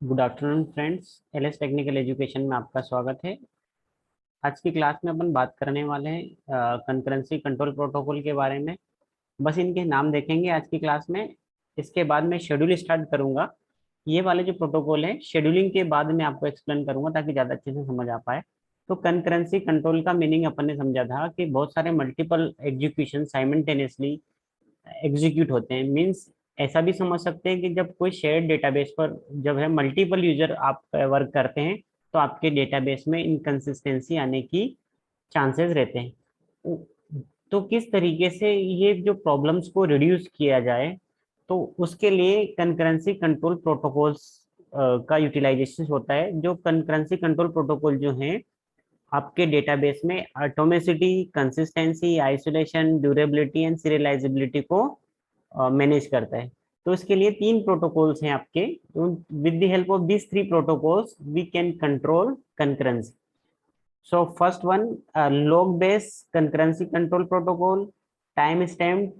Good afternoon friends. LS technical education में आपका स्वागत है। आज की क्लास में अपन बात करने वाले हैं कंकरेंसी कंट्रोल प्रोटोकॉल के बारे में। बस इनके नाम देखेंगे आज की क्लास में। इसके बाद मैं शेड्यूल स्टार्ट करूंगा। ये वाले जो प्रोटोकॉल है शेड्यूलिंग के बाद मैं आपको एक्सप्लेन करूंगा ताकि ज़्यादा अच्छे से समझ आ पाए। तो कंकरेंसी कंट्रोल का मीनिंग अपन ने समझा था कि बहुत सारे मल्टीपल एग्जीक्यूशन साइमल्टेनियसली एग्जीक्यूट होते हैं। मीन्स ऐसा भी समझ सकते हैं कि जब कोई शेयर्ड डेटाबेस पर जब है मल्टीपल यूजर आप वर्क करते हैं तो आपके डेटाबेस में इनकंसिस्टेंसी आने की चांसेस रहते हैं। तो किस तरीके से ये जो प्रॉब्लम्स को रिड्यूस किया जाए, तो उसके लिए कंकरेंसी कंट्रोल प्रोटोकॉल्स का यूटिलाइजेशन होता है। जो कंकरेंसी कंट्रोल प्रोटोकॉल जो है आपके डेटाबेस में atomicity, consistency, isolation, durability and serialisability को मैनेज करता है। तो इसके लिए तीन प्रोटोकॉल्स हैं आपके। With the help of this three protocols we can control concurrency. So first one, log based concurrency control protocol, time stamped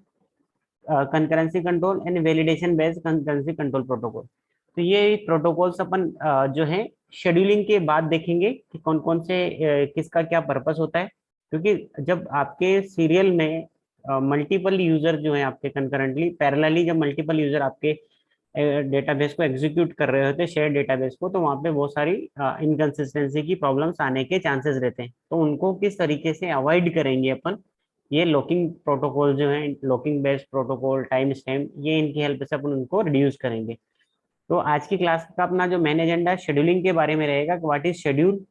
concurrency control and validation based concurrency control protocol। तो ये प्रोटोकॉल्स अपन जो है scheduling के बाद देखेंगे कि कौन कौन से किसका क्या पर्पस होता है। क्योंकि जब आपके सीरियल में मल्टीपल यूजर जो है आपके कंकरेंटली पैरेलली जब मल्टीपल यूजर आपके डेटाबेस को एग्जीक्यूट कर रहे होते हैं शेयर डेटाबेस को, तो वहाँ पे बहुत सारी इनकंसिस्टेंसी की प्रॉब्लम्स आने के चांसेस रहते हैं। तो उनको किस तरीके से अवॉइड करेंगे अपन, ये लॉकिंग प्रोटोकॉल जो है, locking based protocol, time stamp, ये इनकी हेल्प से अपन उनको रिड्यूस करेंगे। तो आज की क्लास का अपना जो मेन एजेंडा शेड्यूलिंग के बारे में रहेगा कि व्हाट इज शेड्यूल।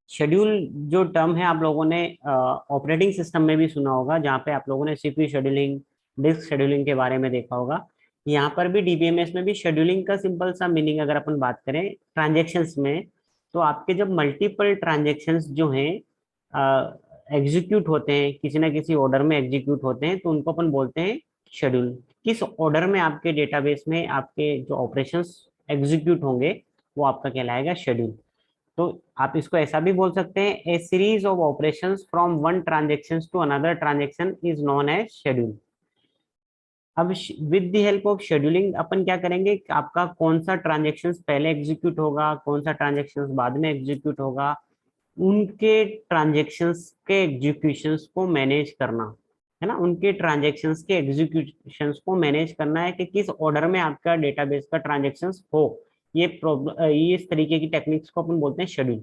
शेड्यूल जो टर्म है आप लोगों ने ऑपरेटिंग सिस्टम में भी सुना होगा, जहाँ पे आप लोगों ने सीपीयू शेड्यूलिंग, डिस्क शेड्यूलिंग के बारे में देखा होगा। यहाँ पर भी डीबीएमएस में भी शेड्यूलिंग का सिंपल सा मीनिंग अगर अपन बात करें ट्रांजेक्शन्स में, तो आपके जब मल्टीपल ट्रांजेक्शन्स जो हैं एग्जीक्यूट होते हैं, किसी ना किसी ऑर्डर में एग्जीक्यूट होते हैं, तो उनको अपन बोलते हैं शेड्यूल। किस ऑर्डर में आपके डेटाबेस में आपके जो ऑपरेशंस एग्जीक्यूट होंगे वो आपका कहलाएगा शेड्यूल। तो आप इसको ऐसा भी बोल सकते हैं, a series of operations from one transaction to another transaction is known as schedule. अब with the help of scheduling अपन क्या करेंगे कि आपका कौन सा ट्रांजेक्शन पहले एग्जीक्यूट होगा, कौन सा ट्रांजेक्शन बाद में एग्जीक्यूट होगा, उनके ट्रांजेक्शन्स के एग्जीक्यूशंस को मैनेज करना है ना। उनके ट्रांजेक्शन्स के एग्जीक्यूशंस को मैनेज करना है कि किस ऑर्डर में आपका डेटाबेस का ट्रांजेक्शन्स हो। ये प्रॉब्लम, ये इस तरीके की टेक्निक्स को अपन बोलते हैं शेड्यूल।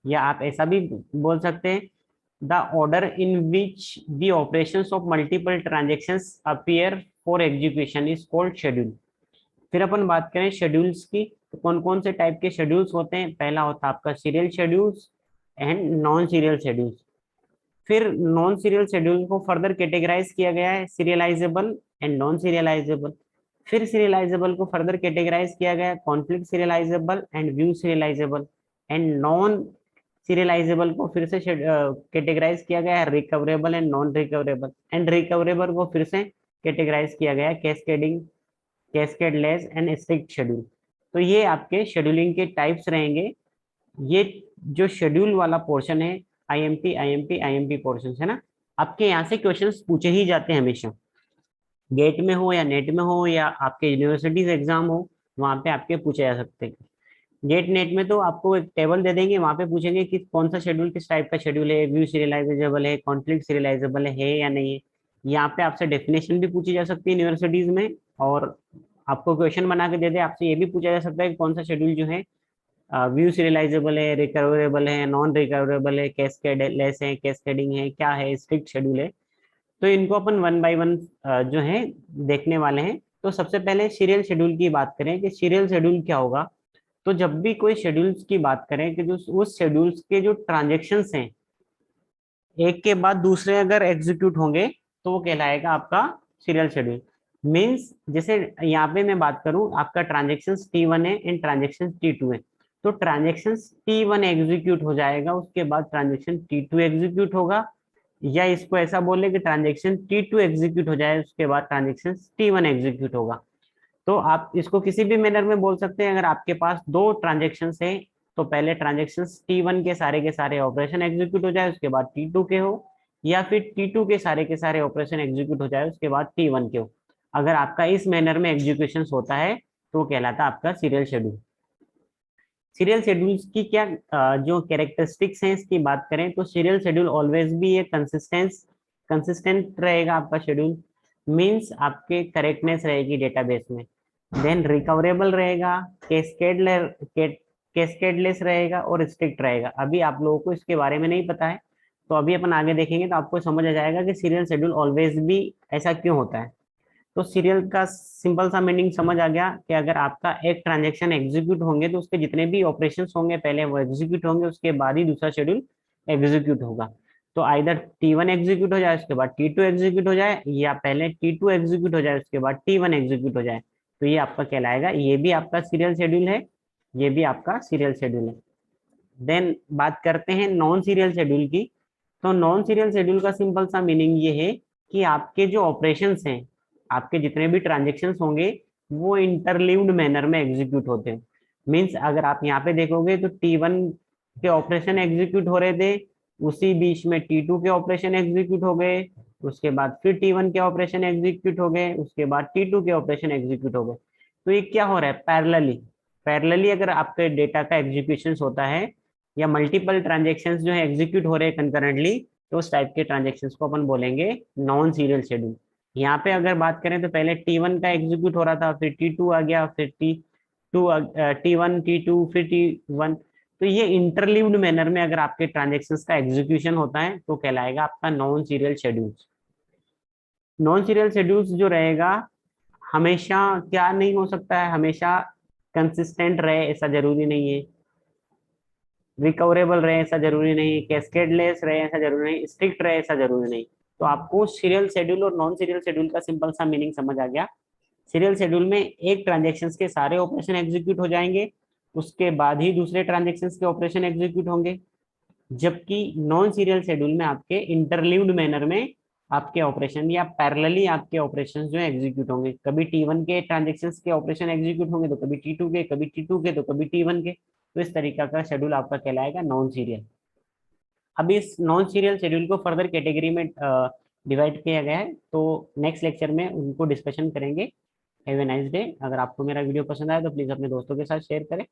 या आप ऐसा भी बोल सकते हैं, the order in which the operations of multiple transactions appear for execution is called schedule. फिर अपन बात करें शेड्यूल्स की, तो कौन कौन से टाइप के शेड्यूल्स होते हैं। पहला होता है आपका serial schedules and non serial schedules. फिर नॉन सीरियल शेड्यूल को फर्दर कैटेगराइज किया गया है सीरियलाइजेबल एंड नॉन सीरियलाइजेबल। फिर सीरियलाइजेबल को फर्दर कैटेगराइज किया गया conflict serialisable and view serialisable. And non serialisable को फिर से कैटेगराइज किया गया है recoverable and non recoverable. And recoverable को फिर से कैटेगराइज किया गया है cascading, cascadeless and strict schedule. तो ये आपके शेड्यूलिंग के टाइप्स रहेंगे। ये जो शेड्यूल वाला पोर्शन है, आईएमपी आईएमपी आईएमपी पोर्शन है ना, आपके यहाँ से क्वेश्चंस पूछे ही जाते हैं हमेशा। गेट में हो या नेट में हो या आपके यूनिवर्सिटीज एग्जाम हो, वहाँ पे आपके पूछे जा सकते हैं। गेट नेट में तो आपको एक टेबल दे देंगे, वहाँ पे पूछेंगे कि कौन सा शेड्यूल किस टाइप का शेड्यूल है, व्यू सीरियलाइजेबल है, कॉन्फ्लिक्ट सीरियलाइजेबल है या नहीं है। यहाँ पे आपसे डेफिनेशन भी पूछी जा सकती है यूनिवर्सिटीज में, और आपको क्वेश्चन बना के दे दे, आपसे ये भी पूछा जा सकता है कि कौन सा शेड्यूल जो है व्यू सीरियलाइजेबल है, रिकवरेबल है, नॉन रिकवरेबल है, कैस्केडलेस है, कैस्केडिंग है, क्या है, स्ट्रिक्ट शेड्यूल है। तो इनको अपन वन बाय वन जो है देखने वाले हैं। तो सबसे पहले सीरियल शेड्यूल की बात करें कि सीरियल शेड्यूल क्या होगा। तो जब भी कोई शेड्यूल्स की बात करें कि जो उस शेड्यूल्स के जो ट्रांजेक्शन्स हैं एक के बाद दूसरे अगर एग्जीक्यूट होंगे तो वो कहलाएगा आपका सीरियल शेड्यूल। मीन्स जैसे यहाँ पे मैं बात करूं, आपका ट्रांजेक्शन T1 है एंड ट्रांजेक्शन T2 है, तो ट्रांजेक्शन T1 एग्जीक्यूट हो जाएगा, उसके बाद ट्रांजेक्शन T2 एग्जीक्यूट होगा। या इसको ऐसा बोले कि ट्रांजेक्शन T2 एग्जीक्यूट हो जाए, उसके बाद ट्रांजेक्शन T1 एग्जीक्यूट होगा। तो आप इसको किसी भी मैनर में बोल सकते हैं। अगर आपके पास दो ट्रांजेक्शन है, तो पहले ट्रांजेक्शन T1 के सारे ऑपरेशन एग्जीक्यूट हो जाए, उसके बाद T2 के हो, या फिर T2 के सारे ऑपरेशन एग्जीक्यूट हो जाए, उसके बाद T1 के हो। अगर आपका इस मैनर में एग्जीक्यूशन होता है तो वो कहलाता है आपका सीरियल शेड्यूल। सीरियल शेड्यूल्स की क्या जो कैरेक्टरिस्टिक्स हैं इसकी बात करें तो सीरियल शेड्यूल ऑलवेज भी ये कंसिस्टेंट रहेगा आपका शेड्यूल, मींस आपके करेक्टनेस रहेगी डेटाबेस में। देन रिकवरेबल रहेगा, कैस्केडलेस रहेगा और स्ट्रिक्ट रहेगा। अभी आप लोगों को इसके बारे में नहीं पता है, तो अभी अपन आगे देखेंगे तो आपको समझ आ जाएगा कि सीरियल शेड्यूल ऑलवेज भी ऐसा क्यों होता है। तो सीरियल का सिंपल सा मीनिंग समझ आ गया कि अगर आपका एक ट्रांजेक्शन एग्जीक्यूट होंगे तो उसके जितने भी ऑपरेशंस होंगे पहले वो एग्जीक्यूट होंगे, उसके बाद ही दूसरा शेड्यूल एग्जीक्यूट होगा। तो आइदर T1 एग्जीक्यूट हो जाए उसके बाद T2 एग्जीक्यूट हो जाए, या पहले T2 एग्जीक्यूट हो जाए उसके बाद T1 एग्जीक्यूट हो जाए। तो ये आपका कहलाएगा, ये भी आपका सीरियल शेड्यूल है, ये भी आपका सीरियल शेड्यूल है। देन बात करते हैं नॉन सीरियल शेड्यूल की। तो नॉन सीरियल शेड्यूल का सिंपल सा मीनिंग ये है कि आपके जो ऑपरेशंस हैं, आपके जितने भी ट्रांजेक्शन्स होंगे वो इंटरलीव्ड मैनर में एग्जीक्यूट होते हैं। मींस अगर आप यहाँ पे देखोगे तो T1 के ऑपरेशन एग्जीक्यूट हो रहे थे, उसी बीच में T2 के ऑपरेशन एग्जीक्यूट हो गए, उसके बाद फिर T1 के ऑपरेशन एग्जीक्यूट हो गए, उसके बाद T2 के ऑपरेशन एग्जीक्यूट हो गए। तो ये क्या हो रहा है, पैरेलली अगर आपके डेटा का एग्जीक्यूशन होता है या मल्टीपल ट्रांजेक्शन्स जो है एग्जीक्यूट हो रहे हैं कंकरेंटली, तो उस टाइप के ट्रांजेक्शन्स को अपन बोलेंगे नॉन सीरियल शेड्यूल। यहाँ पे अगर बात करें तो पहले T1 का एग्जीक्यूट हो रहा था, फिर T2 आ गया, फिर T1 T2 फिर T1। तो ये इंटरलीव्ड मैनर में अगर आपके ट्रांजेक्शन्स का एग्जीक्यूशन होता है तो कहलाएगा आपका non serial schedules. Non serial schedules जो रहेगा हमेशा क्या नहीं हो सकता है, हमेशा कंसिस्टेंट रहे ऐसा जरूरी नहीं है, रिकवरेबल रहे ऐसा जरूरी नहीं, कैस्केडलेस रहे ऐसा जरूरी नहीं, स्ट्रिक्ट रहे ऐसा जरूरी नहीं। तो आपको सीरियल शेड्यूल और नॉन सीरियल शेड्यूल का सिंपल सा मीनिंग समझ आ गया। सीरियल शेड्यूल में एक ट्रांजेक्शन के सारे ऑपरेशन एग्जीक्यूट हो जाएंगे, उसके बाद ही दूसरे ट्रांजेक्शन के ऑपरेशन एग्जीक्यूट होंगे। जबकि नॉन सीरियल शेड्यूल में आपके इंटरलीव्ड मैनर में आपके ऑपरेशन या पैरेलली आपके ऑपरेशन जो है एग्जीक्यूट होंगे। कभी T1 के ट्रांजेक्शन के ऑपरेशन एग्जीक्यूट होंगे तो कभी T2 के, कभी T2 के तो कभी T1 के। तो इस तरीका का शेड्यूल आपका कहलाएगा नॉन सीरियल। अब इस नॉन सीरियल शेड्यूल को फर्दर कैटेगरी में डिवाइड किया गया है, तो नेक्स्ट लेक्चर में उनको डिस्कशन करेंगे। Have a nice day. अगर आपको मेरा वीडियो पसंद आया तो प्लीज अपने दोस्तों के साथ शेयर करें।